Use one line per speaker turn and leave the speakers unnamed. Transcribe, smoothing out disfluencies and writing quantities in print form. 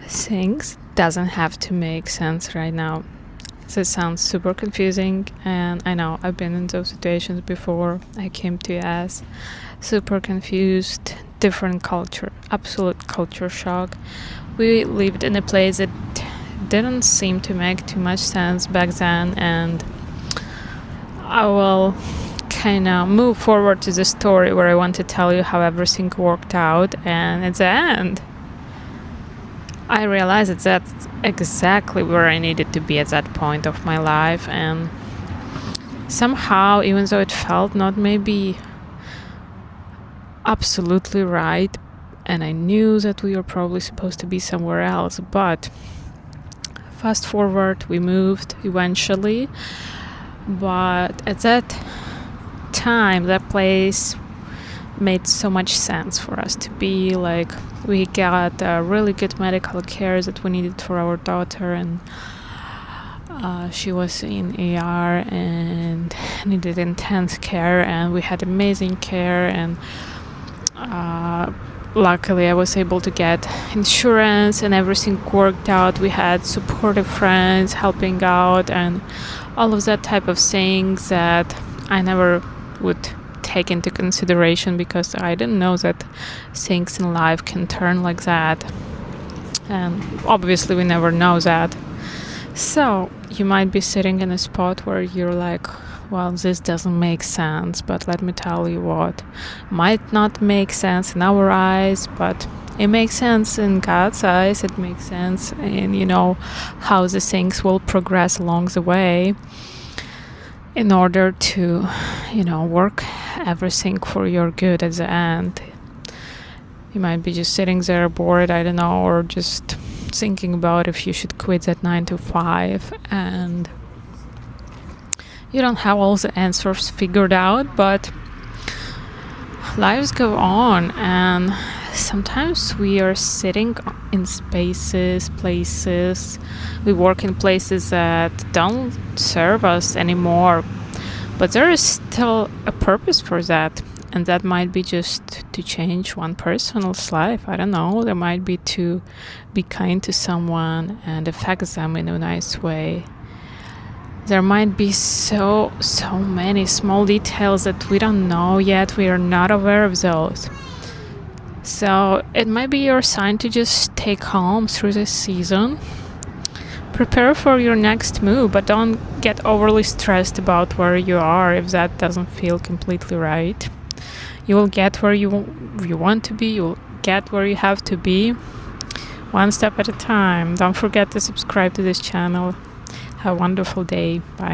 Things doesn't have to make sense right now. This sounds super confusing, and I know I've been in those situations before. I came to US super confused, different culture, absolute culture shock. We lived in a place that didn't seem to make too much sense back then, and I will kind of move forward to the story where I want to tell you how everything worked out, and at the end I realized that that's exactly where I needed to be at that point of my life. And somehow, even though it felt not maybe absolutely right, and I knew that we were probably supposed to be somewhere else, but fast forward, we moved eventually. But at that time, that place made so much sense for us to be. Like, we got really good medical care that we needed for our daughter, and she was in ER and needed intense care, and we had amazing care. And luckily I was able to get insurance, and everything worked out. We had supportive friends helping out and all of that type of things that I never would take into consideration, because I didn't know that things in life can turn like that, and obviously we never know that. So you might be sitting in a spot where you're like, well, this doesn't make sense, but let me tell you what might not make sense in our eyes, but it makes sense in God's eyes. It makes sense in, how the things will progress along the way in order to, work everything for your good at the end. You might be just sitting there bored, I don't know, or just thinking about if you should quit that 9 to 5, and you don't have all the answers figured out, but lives go on, and sometimes we are sitting in places, we work in places that don't serve us anymore, but there is still a purpose for that, and that might be just to change one person's life. I don't know, there might be to be kind to someone and affect them in a nice way. There might be so many small details that we don't know yet. We are not aware of those. So it might be your sign to just stay calm through this season. Prepare for your next move, but don't get overly stressed about where you are if that doesn't feel completely right. You will get where you want to be. You will get where you have to be, one step at a time. Don't forget to subscribe to this channel. Have a wonderful day. Bye.